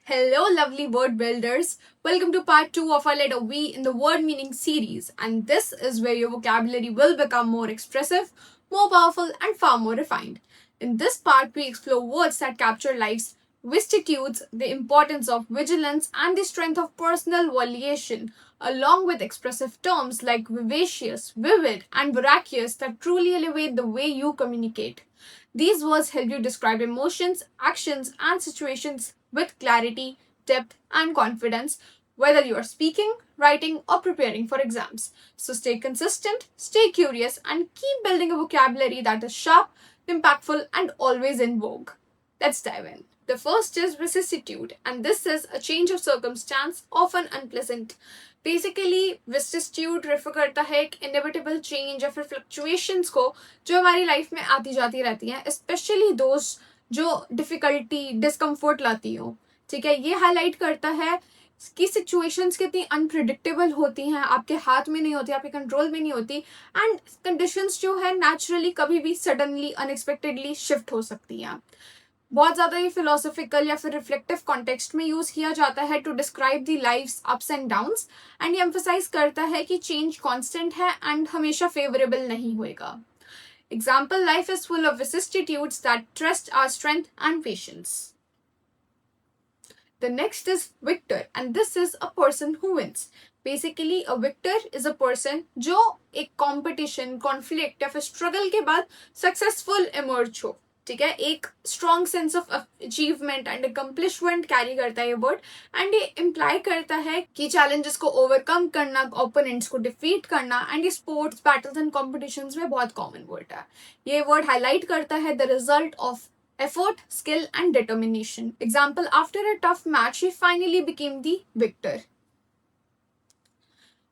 Hello, lovely word builders. Welcome to part 2 of our letter V in the word meaning series. And this is where your vocabulary will become more expressive, more powerful, and far more refined. In this part, we explore words that capture life's vicissitudes, the importance of vigilance, and the strength of personal volition, along with expressive terms like vivacious, vivid, and veracious that truly elevate the way you communicate. These words help you describe emotions, actions, and situations with clarity, depth, and confidence, whether you are speaking, writing, or preparing for exams. So stay consistent, stay curious, and keep building a vocabulary that is sharp, impactful, and always in vogue. Let's dive in. The first is vicissitude, and this is a change of circumstance, often unpleasant. Basically vicissitude refer करता है एक inevitable change या फिर fluctuations को जो हमारी life में आती जाती रहती हैं, स्पेशली दोज जो डिफिकल्टी डिस्कम्फर्ट लाती हो. ठीक है, ये हाईलाइट करता है कि सिचुएशंस कितनी अनप्रिडिक्टेबल होती हैं, आपके हाथ में नहीं होती, आपके कंट्रोल में नहीं होती, एंड कंडीशंस जो है नेचुरली कभी भी सडनली अनएक्सपेक्टेडली शिफ्ट हो सकती हैं. बहुत ज़्यादा ये फिलोसफिकल या फिर रिफ्लेक्टिव कॉन्टेक्स्ट में यूज़ किया जाता है to describe the life's ups and downs, and ये एम्फोसाइज करता है कि चेंज कांस्टेंट है एंड हमेशा फेवरेबल नहीं होएगा. Example, life is full of vicissitudes that test our strength and patience. The next is victor, and this is a person who wins. Basically, a victor is a person जो एक competition, conflict या फिर struggle के बाद successful emerge हो. ठीक है, एक strong sense of achievement and accomplishment carry करता है ये वर्ड, एंड ये इम्प्लाई करता है कि चैलेंजेस को ओवरकम करना, ओपोनेंट्स को डिफीट करना, एंड ये स्पोर्ट्स बैटल्स एंड कॉम्पिटिशंस में बहुत कॉमन वर्ड है. ये वर्ड हाईलाइट करता है the result of effort, skill, and determination. Example, after a tough match, he finally became the victor.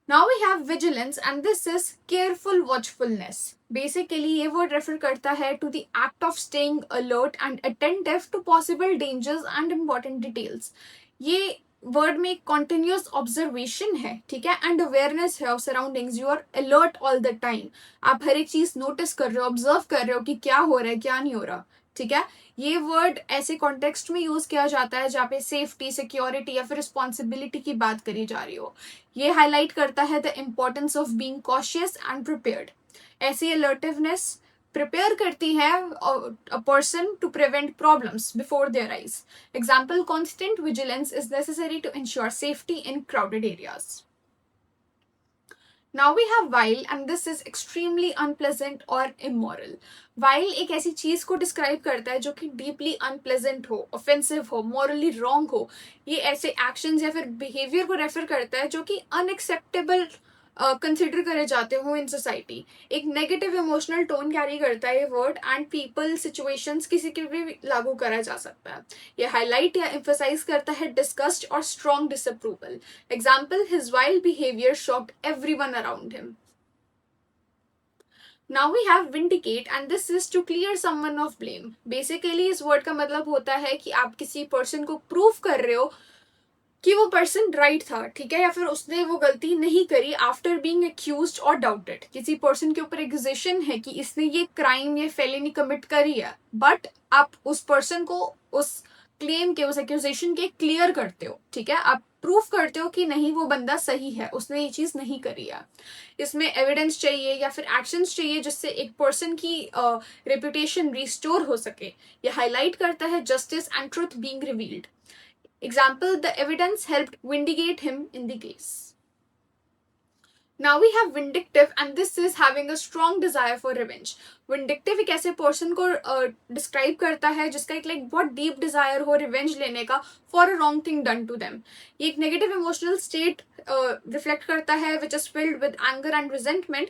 Now we have vigilance, and this is careful watchfulness. Basically, ये word refer करता है to the act of staying alert and attentive to possible dangers and important details. ये word में continuous observation है, ठीक है, and awareness है of surroundings. You are alert all the time. आप हर एक चीज नोटिस कर रहे हो, ऑब्जर्व कर रहे हो कि क्या हो रहा है, क्या नहीं हो रहा. ठीक है, ये वर्ड ऐसे कॉन्टेक्स्ट में यूज किया जाता है जहाँ पे सेफ्टी, सिक्योरिटी या फिर रिस्पॉन्सिबिलिटी की बात करी जा रही हो. ये हाईलाइट करता है the importance of being cautious and prepared. ऐसी अलर्टिवनेस प्रिपेयर करती है a person to prevent problems before their eyes. Example, constant vigilance is necessary to ensure safety in crowded areas. Now we have while, and this is extremely unpleasant or immoral. While एक ऐसी चीज को describe करता है जो कि deeply unpleasant हो, offensive हो, मॉरली रॉन्ग हो. ये ऐसे एक्शंस या फिर बिहेवियर को रेफर करता है जो कि अनएक्सेप्टेबल कंसिडर करे जाते हो इन सोसाइटी. एक नेगेटिव इमोशनल टोन कैरी करता है ये वर्ड, एंड पीपल, सिचुएशंस किसी के भी लागू करा जा सकता है. ये हाईलाइट या एम्फसाइज करता है डिस्गस्ट और strong disapproval. Example, his wild behaviour shocked everyone around him. Now we have vindicate, and this is to clear someone of blame. Basically इस वर्ड का मतलब होता है कि आप किसी पर्सन को प्रूव कर रहे हो कि वो पर्सन राइट था, ठीक है, या फिर उसने वो गलती नहीं करी आफ्टर बीइंग एक्यूज्ड और डाउटेड. किसी पर्सन के ऊपर एक्यूजेशन है कि इसने ये क्राइम, ये फेलिनी कमिट करी है, बट आप उस पर्सन को उस क्लेम के, उस एक्यूजेशन के क्लियर करते हो. ठीक है, आप प्रूफ करते हो कि नहीं, वो बंदा सही है, उसने ये चीज नहीं करी है. इसमें एविडेंस चाहिए या फिर एक्शंस चाहिए जिससे एक पर्सन की रेपुटेशन रिस्टोर हो सके. ये हाईलाइट करता है justice and truth being revealed. Example, the evidence helped vindicate him in the case. Now we have vindictive, and this is having a strong desire for revenge. Vindictive एक ऐसे person को describe करता है जिसका एक बहुत डीप डिजायर हो revenge लेने का for a wrong thing done to them. ये एक नेगेटिव इमोशनल स्टेट रिफ्लेक्ट करता है which is filled with anger and resentment.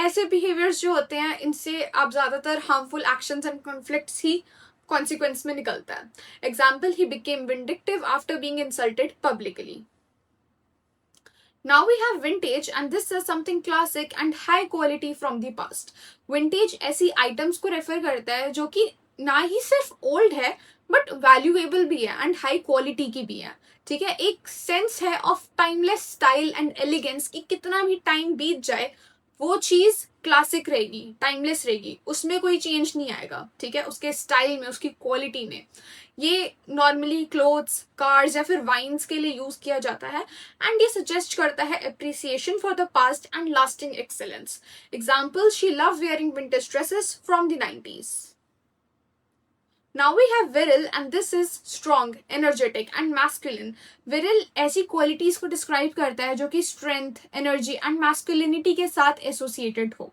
ऐसे बिहेवियर्स जो होते हैं इनसे आप ज्यादातर हार्मफुल एक्शंस एंड कॉन्फ्लिक्ट्स ही consequence में निकलता है. Example, he became vindictive after being insulted publicly. Now we have vintage, and this is something classic and high quality from the past. Vintage ऐसी items को refer करता है जो कि ना ही सिर्फ old है but valuable भी है and high quality की भी है. ठीक है, एक sense है of timeless style and elegance कि कितना भी time बीत जाए वो चीज क्लासिक रहेगी, टाइमलेस रहेगी, उसमें कोई चेंज नहीं आएगा, ठीक है, उसके स्टाइल में, उसकी क्वालिटी में। ये नॉर्मली क्लोथ्स, कार्स या फिर वाइन्स के लिए यूज किया जाता है एंड ये सजेस्ट करता है appreciation for the past and lasting excellence. Example, she love wearing vintage dresses from the 90s। Now we have virile and this is strong, energetic and masculine. Virile ऐसी qualities को describe करता है जो कि strength, energy and masculinity के साथ associated हो।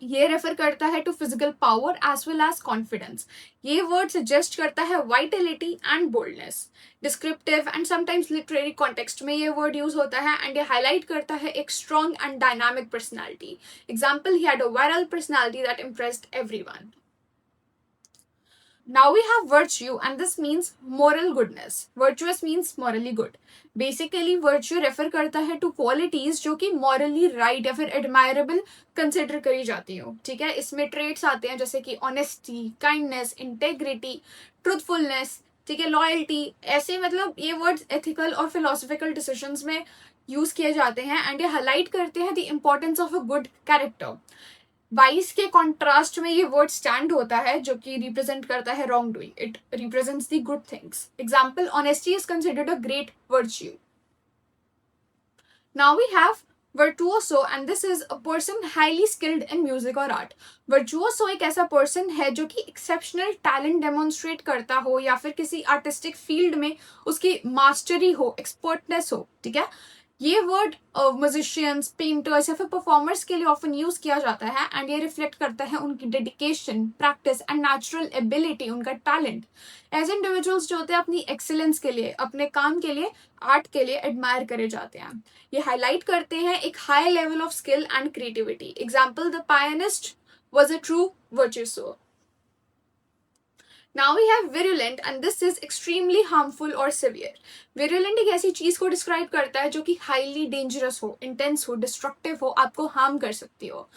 ये रेफर करता है to physical power as well as confidence. ये वर्ड सजेस्ट करता है vitality and boldness. Descriptive and sometimes literary context में ये वर्ड यूज होता है एंड ये हाईलाइट करता है एक strong and dynamic personality. Example, he had a viral personality that impressed everyone. Now we have virtue and this means moral goodness. Virtuous means morally good. Basically virtue refer करता है to qualities जो कि morally right या फिर admirable consider करी जाती हो, ठीक है। इसमें traits आते हैं जैसे कि honesty, kindness, integrity, truthfulness, ठीक है, loyalty। ऐसे मतलब ये words ethical और philosophical decisions में यूज किए जाते हैं एंड ये हाईलाइट करते हैं the importance of a good character। Vice के कॉन्ट्रास्ट में ये वर्ड स्टैंड होता है जो कि रिप्रेजेंट करता है wrong doing, it represents the good things. Example, honesty is considered a great virtue. Now we have virtuoso and this is a person highly skilled in music और art. Virtuoso एक ऐसा person है जो कि exceptional talent demonstrate करता हो या फिर किसी आर्टिस्टिक फील्ड में उसकी मास्टरी हो, एक्सपर्टनेस हो, ठीक है। ये वर्ड म्यूजिशियंस, पेंटर्स या फिर परफॉर्मर्स के लिए ऑफन यूज किया जाता है एंड ये रिफ्लेक्ट करता है उनकी dedication, practice and natural ability, उनका टैलेंट। ऐसे इंडिविजुअल्स जो होते हैं अपनी एक्सीलेंस के लिए, अपने काम के लिए, आर्ट के लिए एडमायर करे जाते हैं। ये हाईलाइट करते हैं एक high level of skill and creativity. Example, the pianist was a true virtuoso. Now we have virulent and this is extremely harmful or severe. Virulent एक ऐसी चीज को डिस्क्राइब करता है जो कि हाईली डेंजरस हो, इंटेंस हो, डिस्ट्रक्टिव हो, आपको हार्म कर सकती हो।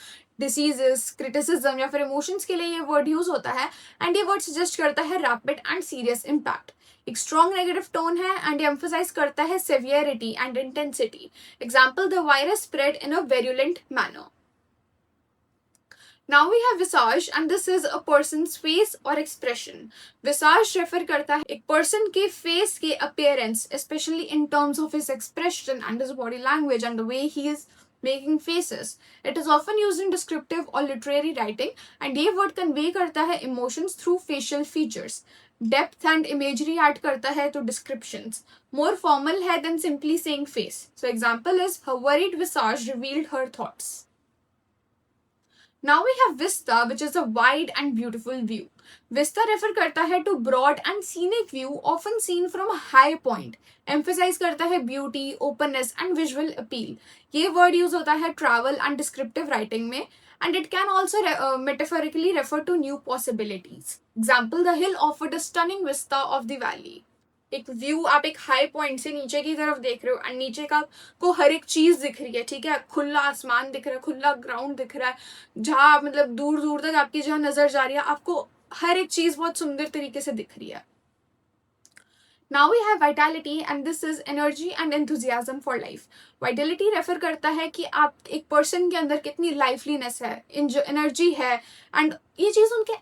डिसीजेस, क्रिटिसिज्म या फिर इमोशंस के लिए ये वर्ड यूज होता है एंड ये वर्ड सजेस्ट करता है रैपिड एंड सीरियस इम्पैक्ट। एक स्ट्रॉन्ग नेगेटिव टोन है एंड ये एम्फसाइज करता है severity and intensity. Example, the virus spread in a virulent manner. Now we have visage and this is a person's face or expression. Visage refer करता है एक person के face के appearance, especially in terms of his expression and his body language and the way he is making faces. It is often used in descriptive or literary writing and ये word convey करता है emotions through facial features. Depth and imagery add करता है to descriptions. More formal है than simply saying face. So example is, her worried visage revealed her thoughts. Now we have vista which is a wide and beautiful view. Vista refer करता है to broad and scenic view often seen from a high point. Emphasize करता है beauty, openness and visual appeal. ये word use होता है travel and descriptive writing में and it can also metaphorically refer to new possibilities. Example, the hill offered a stunning vista of the valley. एक view, आप एक high point से नीचे की तरफ देख रहे हो एंड नीचे का को हर एक चीज दिख रही है, ठीक है, खुला आसमान दिख रहा है, खुला ग्राउंड दिख रहा है, जहाँ मतलब दूर दूर तक आपकी जहाँ नजर जा रही है आपको हर एक चीज बहुत सुंदर तरीके से दिख रही है। Now we have vitality and this is energy and enthusiasm for life. Vitality refer करता है कि आप एक पर्सन के अंदर कितनी लाइवलीनेस है, एनर्जी है एंड ये चीज उनके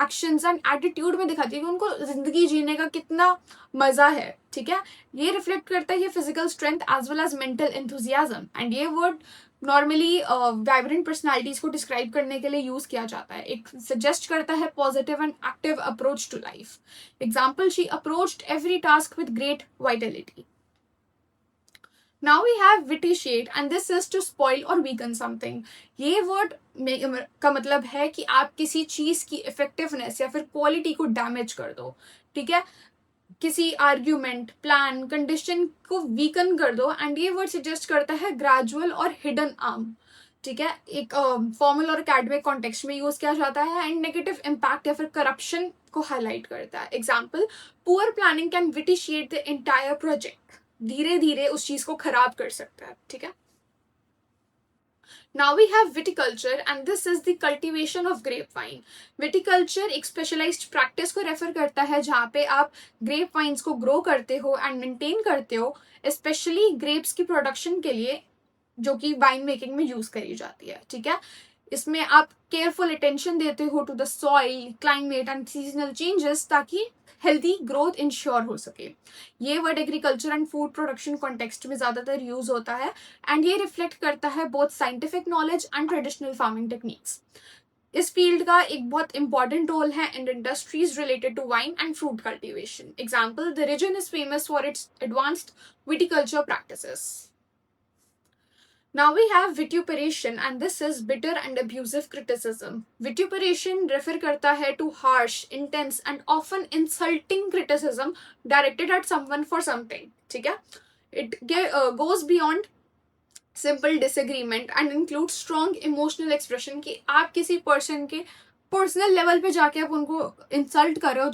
एक्शंस एंड एटीट्यूड में दिखाती है कि उनको जिंदगी जीने का कितना मजा है, ठीक है। ये रिफ्लेक्ट करता है ये physical strength as well as mental enthusiasm and ये वर्ड नॉर्मली वाइब्रेंट पर्सनालिटीज को डिस्क्राइब करने के लिए यूज किया जाता है। एक सजेस्ट करता है positive and active approach to life. Example, she approached every task with great vitality. Now we have vitiate and this is to spoil or weaken something. ये वर्ड का मतलब है कि आप किसी चीज की इफेक्टिवनेस या फिर क्वालिटी को डैमेज कर दो, ठीक है, किसी आर्ग्यूमेंट, प्लान, कंडीशन को वीकन कर दो एंड ये वर्ड सजेस्ट करता है ग्रेजुअल और हिडन आर्म, ठीक है। एक फॉर्मल और एकेडमिक कॉन्टेक्स्ट में यूज किया जाता है एंड नेगेटिव इम्पैक्ट या फिर करप्शन को हाईलाइट करता है। एग्जाम्पल, पुअर प्लानिंग कैन विटिशिएट द एंटायर प्रोजेक्ट। धीरे धीरे उस चीज को खराब कर सकता है, ठीक है। Now we have viticulture and this is the cultivation of grapevine. Viticulture एक specialized practice को refer करता है जहाँ पे आप grapevines को grow करते हो and maintain करते हो, especially grapes की production के लिए जो कि wine making में use करी जाती है, ठीक है। इसमें आप केयरफुल अटेंशन देते हो to the soil, climate and seasonal changes ताकि हेल्दी ग्रोथ इंश्योर हो सके। ये word agriculture and food production context में ज़्यादातर यूज होता है एंड ये रिफ्लेक्ट करता है both scientific knowledge and traditional farming techniques. इस फील्ड का एक बहुत इंपॉर्टेंट रोल है in industries related to wine and fruit cultivation. Example, the region is famous for its advanced viticulture practices. Now we have vituperation and this is bitter and abusive criticism. Vituperation refer करता है to harsh, intense and often insulting criticism directed at someone for something. ठीक है? It goes beyond simple disagreement and includes strong emotional expression कि आप किसी person के personal level पे जाके आप उनको इंसल्ट कर रहे हो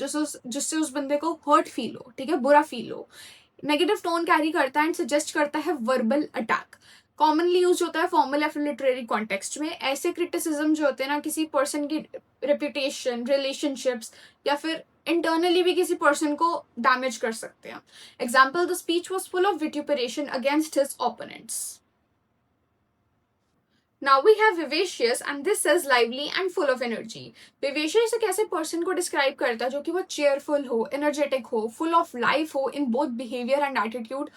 जिससे उस बंदे को हर्ट फील हो, ठीक है, बुरा फील हो। नेगेटिव टोन कैरी करता है एंड सजेस्ट करता है वर्बल अटैक। कॉमनली यूज होता है फॉर्मल या फिर लिटरेरी कॉन्टेक्स्ट में। ऐसे क्रिटिसिज्म जो होते हैं ना, किसी पर्सन की रेपुटेशन, रिलेशनशिप्स या फिर इंटरनली भी किसी पर्सन को डैमेज कर सकते हैं। Example, the speech was full of vituperation against his opponents. Now we have vivacious and this says lively and full of energy. Vivacious एक ऐसे पर्सन को डिस्क्राइब करता है जो कि वो चेयरफुल हो, एनर्जेटिक हो, फुल ऑफ लाइफ हो in both behaviour and attitude.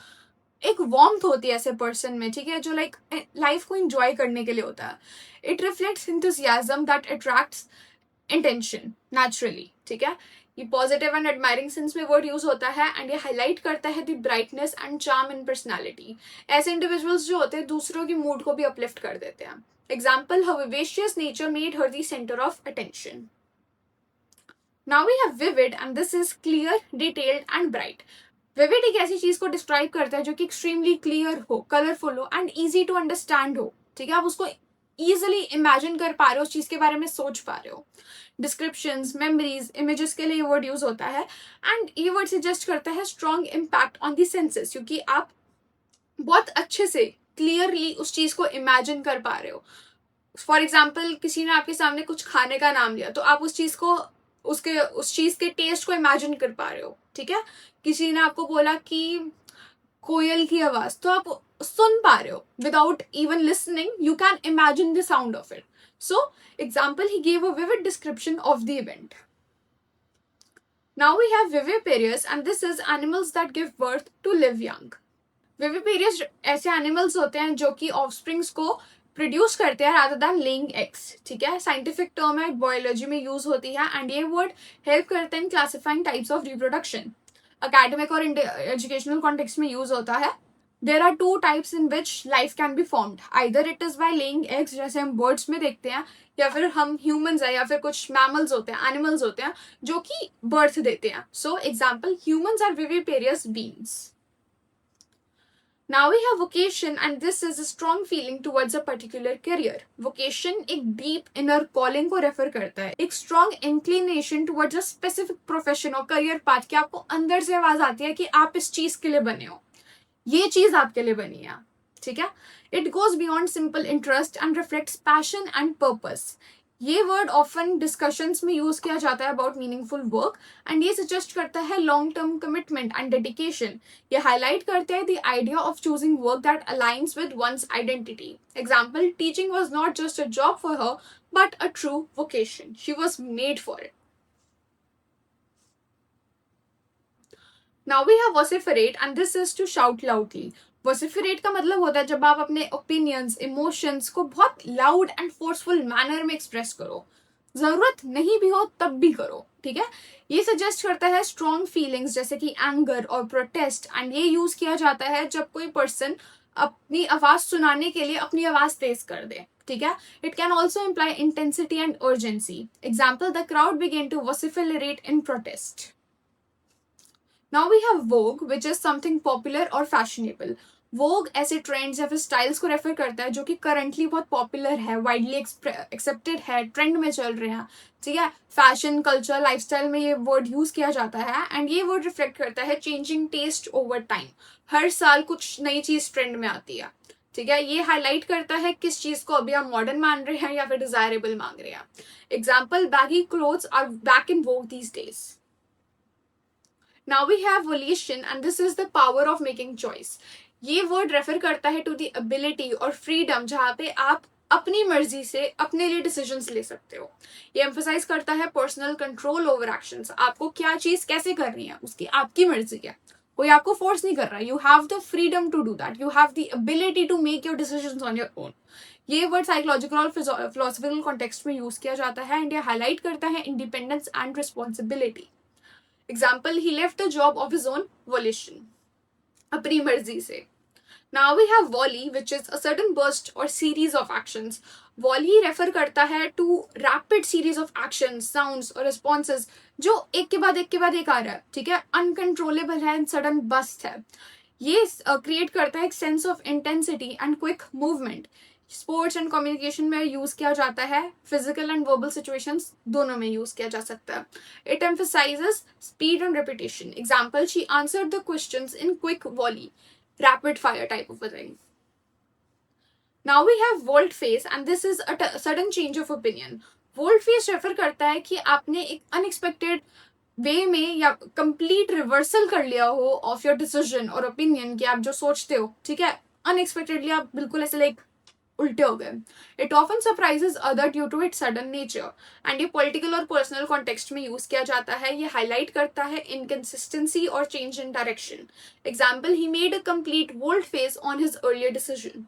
एक वार्मथ होती है ऐसे पर्सन में, ठीक है, जो लाइक लाइफ को एंजॉय करने के लिए होता है। It reflects enthusiasm that attracts intention naturally, ठीक है। ये पॉजिटिव एंड एडमायरिंग सेंस में वर्ड यूज होता है एंड ये हाईलाइट करता है the brightness and charm in personality. ऐसे इंडिविजुअल्स जो होते हैं दूसरों की मूड को भी अपलिफ्ट कर देते हैं। Example, her vivacious nature made her the centre of attention. Now we have vivid and this is clear, detailed and bright. Vivid एक ऐसी चीज को डिस्क्राइब करता है जो कि एक्सट्रीमली क्लियर हो, कलरफुल हो एंड इजी टू अंडरस्टैंड हो, ठीक है, आप उसको इजिली इमेजिन कर पा रहे हो, उस चीज के बारे में सोच पा रहे हो। डिस्क्रिप्शंस, मेमोरीज, इमेजेस के लिए ये वर्ड यूज होता है एंड ये वर्ड सजेस्ट करता है strong impact on the senses, क्योंकि आप बहुत अच्छे से क्लियरली उस चीज को इमेजिन कर पा रहे हो। फॉर एग्जाम्पल, किसी ने आपके सामने कुछ खाने का नाम लिया तो आप उस चीज के टेस्ट को इमेजिन कर पा रहे हो, ठीक है। किसी ने आपको बोला कि कोयल की आवाज, तो आप सुन पा रहे हो without even listening, you can imagine the sound of it. So example, he gave a vivid description of the event. Now we have viviparous and this is animals that give birth to live young. Viviparous ऐसे animals होते हैं जो कि offsprings को produce करते हैं rather than laying eggs, ठीक है। साइंटिफिक टर्म है, बायोलॉजी में यूज होती है एंड ये वर्ड हेल्प करते हैं classifying types of reproduction. Academic और एजुकेशनल कॉन्टेक्स्ट में यूज होता है। There are two types in which life can be formed, either it is by laying eggs जैसे हम बर्ड्स में देखते हैं, या फिर हम ह्यूमंस है या फिर कुछ मैमल्स होते हैं, एनिमल्स होते हैं जो कि बर्थ देते हैं। So example, humans are viviparous beings. Now we have vocation and this is a strong feeling towards a particular career. Vocation एक deep inner calling को refer करता है, एक strong inclination towards a specific profession और career path कि आपको अंदर से आवाज आती है कि आप इस चीज के लिए बने हो, ये चीज आपके लिए बनी है, ठीक है। It goes beyond simple interest and reflects passion and purpose. ये वर्ड ऑफन डिस्कशंस में यूज किया जाता है अबाउट मीनिंगफुल वर्क एंड ये सजेस्ट करता है long term commitment and dedication. ये हाईलाइट करते हैं the idea of choosing work that aligns with one's identity. Example, teaching was not just a job for her but a true vocation, she was made for it. Now we have vociferate and this is to shout loudly. Vociferate का मतलब होता है जब आप अपने opinions, emotions को बहुत loud and forceful manner में एक्सप्रेस करो, जरूरत नहीं भी हो तब भी करो, ठीक है। ये सजेस्ट करता है स्ट्रॉन्ग फीलिंग्स जैसे कि एंगर और प्रोटेस्ट एंड ये यूज किया जाता है जब कोई पर्सन अपनी आवाज सुनाने के लिए अपनी आवाज तेज कर दे, ठीक है। It can also imply intensity and urgency. Example, the crowd began to vociferate in protest. Now we have vogue, which is something popular or fashionable. Vogue ऐसे ट्रेंड्स या फिर स्टाइल्स को रेफर करता है जो कि करंटली बहुत पॉपुलर है, वाइडली एक्सेप्टेड है, ट्रेंड में चल रहे हैं, ठीक है। फैशन, कल्चर, लाइफस्टाइल में ये वर्ड यूज किया जाता है एंड ये वर्ड रिफ्लेक्ट करता है चेंजिंग टेस्ट ओवर टाइम। हर साल कुछ नई चीज ट्रेंड में आती है, ठीक है। ये हाईलाइट करता है किस चीज को अभी हम मॉडर्न मान रहे हैं या फिर डिजायरेबल मान रहे हैं। Example, baggy clothes are back in vogue these days. Now we have volition and this is the power of making choice. ये वर्ड रेफर करता है टू द एबिलिटी और फ्रीडम जहाँ पे आप अपनी मर्जी से अपने लिए डिसीजंस ले सकते हो। ये एम्फोसाइज करता है पर्सनल कंट्रोल ओवर एक्शंस। आपको क्या चीज कैसे करनी है उसकी आपकी मर्जी है, कोई आपको फोर्स नहीं कर रहा। You have the freedom to do that, you have the ability to make your decisions on your own. ये वर्ड साइकोलॉजिकल और फिलोसफिकल कॉन्टेक्स्ट में यूज किया जाता है एंड ये हाईलाइट करता है independence and responsibility. Example, he left the job of his own volition, अपनी मर्जी से। Now we have volley, which is a sudden burst or series of actions. Volley refer करता है to rapid series of actions, sounds और responses जो एक के बाद एक आ रहा है, ठीक है, uncontrollable है and sudden burst है। ये क्रिएट करता है एक sense of intensity and quick movement. Sports and communication में यूज किया जाता है, फिजिकल एंड वर्बल सिचुएशंस दोनों में यूज किया जा सकता है। It emphasizes speed and repetition. Example, she answered the questions in quick volley, rapid fire type of a thing. Now we have volte face and this is a sudden change of opinion. Volte face refer करता है कि आपने एक unexpected वे में या complete reversal कर लिया हो ऑफ योर डिसीजन और ओपिनियन, कि आप जो सोचते हो, ठीक है, अनएक्सपेक्टेडली आप बिल्कुल ऐसे लाइक उल्टे हो गए। It often surprises other due to its sudden nature and ये पॉलिटिकल और पर्सनल कॉन्टेक्स्ट में यूज किया जाता है। ये हाईलाइट करता है इनकंसिस्टेंसी और change in direction. Example, he made a complete volte face on his earlier decision.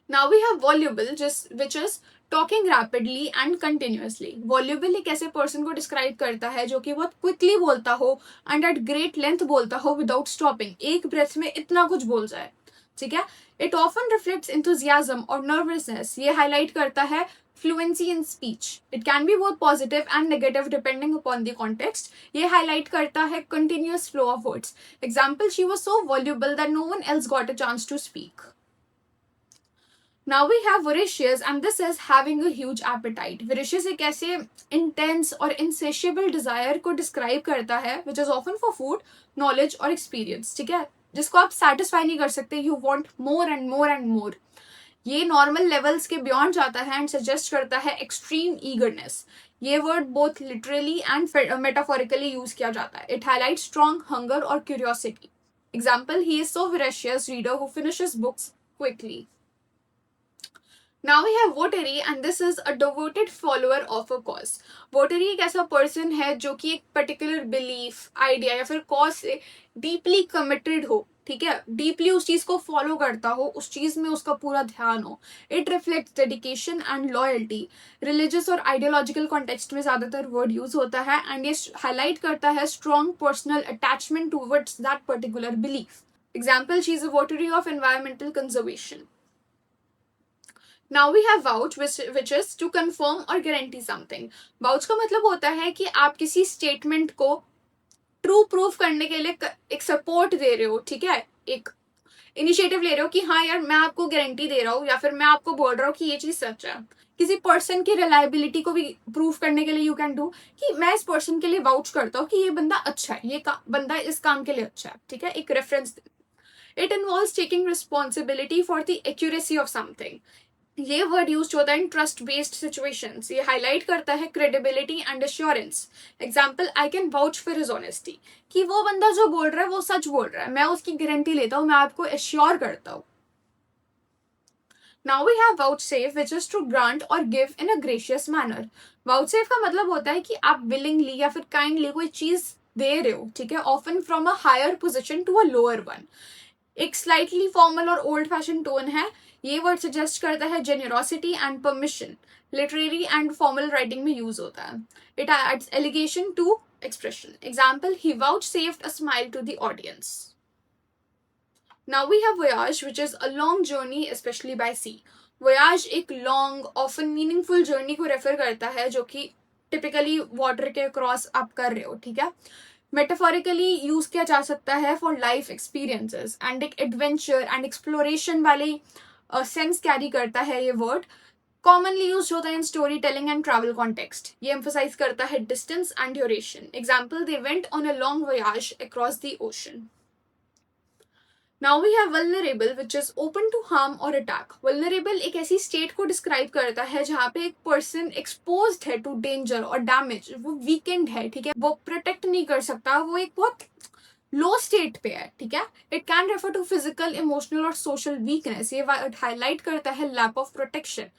Now we have voluble, which is talking rapidly and continuously. Voluble एक ऐसे पर्सन को डिस्क्राइब करता है जो कि बहुत क्विकली बोलता हो एंड एट ग्रेट लेंथ बोलता हो विदाउट स्टॉपिंग, एक ब्रेथ में इतना कुछ बोल जाए, ठीक है। इट ऑफन रिफ्लेक्ट्स enthusiasm और नर्वसनेस। ये हाईलाइट करता है fluency in speech. It can be both positive and negative depending upon the context. ये हाईलाइट करता है continuous flow of words. Example, she was so voluble that no one else got a chance to speak. Now we have voracious and this is having a huge appetite. Voracious एक ऐसे intense और insatiable desire को describe करता है which is often for food, knowledge और experience, ठीक है, जिसको आप satisfy नहीं कर सकते। You want more and more and more. ये normal levels के beyond जाता है and suggest करता है extreme eagerness. ये word both literally and metaphorically use किया जाता है. It highlights strong hunger or curiosity. Example, he is so voracious reader who finishes books quickly. Now we have votary and this is a devoted follower of a cause. Votary एक ऐसा person है जो कि एक particular belief, idea या फिर cause से deeply committed हो, ठीक है, deeply उस चीज को follow करता हो, उस चीज में उसका पूरा ध्यान हो। It reflects dedication and loyalty. Religious और ideological context में ज़्यादातर word use होता है and ये highlight करता है strong personal attachment towards that particular belief. Example, she is a votary of environmental conservation. Now we have vouch which is to confirm or guarantee something. Vouch का मतलब होता है कि आप किसी स्टेटमेंट को ट्रू प्रूफ करने के लिए एक सपोर्ट दे रहे हो, ठीक है, एक इनिशिएटिव ले रहे हो कि हाँ यार मैं आपको गारंटी दे रहा हूँ या फिर मैं आपको बोल रहा हूँ कि ये चीज सच है। किसी पर्सन की रिलायबिलिटी को भी प्रूफ करने के लिए यू कैन डू कि मैं इस पर्सन के लिए वाउच करता हूँ कि ये बंदा अच्छा है, ये बंदा इस काम के लिए अच्छा है, ठीक है, एक reference. It involves taking responsibility for the accuracy of something. ये वर्ड यूज होता है इन ट्रस्ट बेस्ड सिचुएशंस। ये हाईलाइट करता है credibility and assurance. Example, I can vouch for his honesty, कि वो बंदा जो बोल रहा है वो सच बोल रहा है, मैं उसकी गारंटी लेता हूँ, मैं आपको एश्योर करता हूँ। Now we have vouchsafe which is to grant और give in a gracious manner. Vouchsafe का मतलब होता है कि आप विलिंगली या फिर काइंडली कोई चीज दे रहे हो, ठीक है, often from a higher position to a lower one. एक स्लाइटली फॉर्मल और ओल्ड फैशन टोन है। ये वर्ड सजेस्ट करता है generosity and permission. Literary and formal writing में यूज होता है। It adds elegance to expression. Example, he vouchsafed a smile to the audience. Now we have voyage which is a long journey especially by sea. voyage एक long often meaningful journey को refer करता है जो कि typically water के cross आप कर रहे हो, ठीक है। मेटाफोरिकली यूज किया जा सकता है फॉर लाइफ एक्सपीरियंसेस एंड एक एडवेंचर एंड एक्सप्लोरेशन वाले सेंस कैरी करता है ये वर्ड। कॉमनली यूज होता है in story telling and travel context. ये एम्फोसाइज करता है distance and duration. Example, they went on a long voyage across the ocean. Now we have vulnerable which is open to harm or attack. Vulnerable एक ऐसी state को describe करता है जहाँ पे एक पर्सन एक्सपोज्ड है टू डेंजर और डैमेज, वो वीकेंड है, ठीक है, वो प्रोटेक्ट नहीं कर सकता, वो एक बहुत लो स्टेट पे है, ठीक है. It can refer to physical, emotional और सोशल वीकनेस. ये हाईलाइट करता है lack of protection.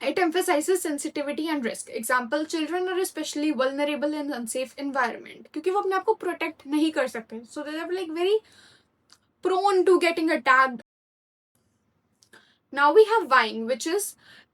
It emphasizes sensitivity and risk. Example, children are especially vulnerable in unsafe environment क्योंकि वो अपने आप को प्रोटेक्ट नहीं कर सकते. So they are like very prone to getting attacked. Now we have vying, which is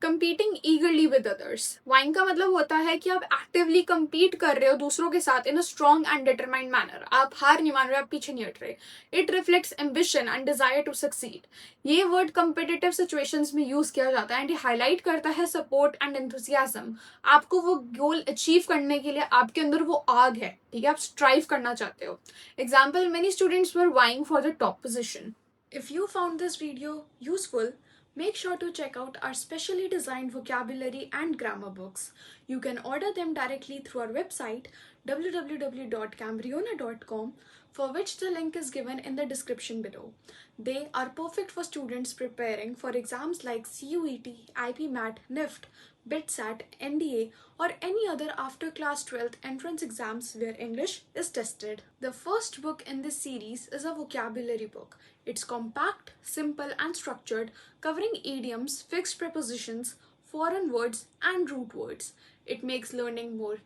competing eagerly with others. Vying का मतलब होता है कि आप actively compete कर रहे हो दूसरों के साथ in a strong and determined manner. आप हार नहीं मान रहे, आप पीछे नहीं हट रहे. It reflects ambition and desire to succeed. ये word competitive situations में use किया जाता है and ये highlight करता है support and enthusiasm. आपको वो goal achieve करने के लिए आपके अंदर वो आग है, ठीक है, आप strive करना चाहते हो. Example, many students were vying for the top position. If you found this video useful, make sure to check out our specially designed vocabulary and grammar books. You can order them directly through our website www.cambriona.com, for which the link is given in the description below. They are perfect for students preparing for exams like CUET, IPMAT, NIFT, BITSAT, NDA, or any other after class 12th entrance exams where English is tested. The first book in this series is a vocabulary book. It's compact, simple, and structured, covering idioms, fixed prepositions, foreign words, and root words. It makes learning more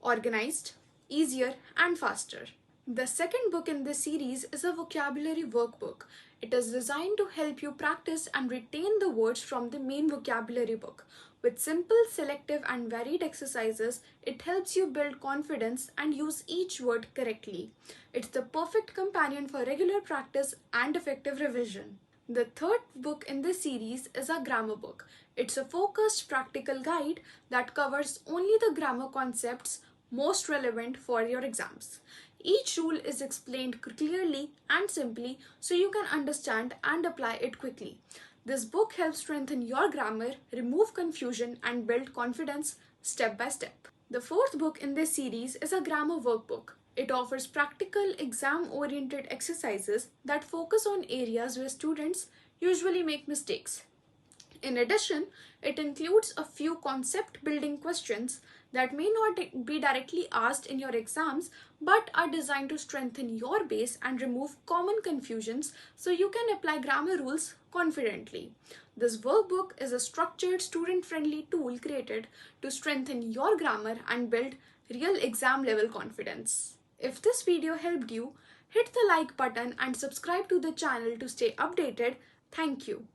organized, easier, and faster. The second book in this series is a vocabulary workbook. It is designed to help you practice and retain the words from the main vocabulary book. With simple, selective, and varied exercises, it helps you build confidence and use each word correctly. It's the perfect companion for regular practice and effective revision. The third book in this series is a grammar book. It's a focused practical guide that covers only the grammar concepts most relevant for your exams. Each rule is explained clearly and simply so you can understand and apply it quickly. This book helps strengthen your grammar, remove confusion, and build confidence step by step. The fourth book in this series is a grammar workbook. It offers practical, exam oriented exercises that focus on areas where students usually make mistakes. In addition, it includes a few concept building questions that may not be directly asked in your exams but are designed to strengthen your base and remove common confusions so you can apply grammar rules confidently. This workbook is a structured, student friendly tool created to strengthen your grammar and build real exam level confidence. If this video helped you, hit the like button and subscribe to the channel to stay updated. Thank you.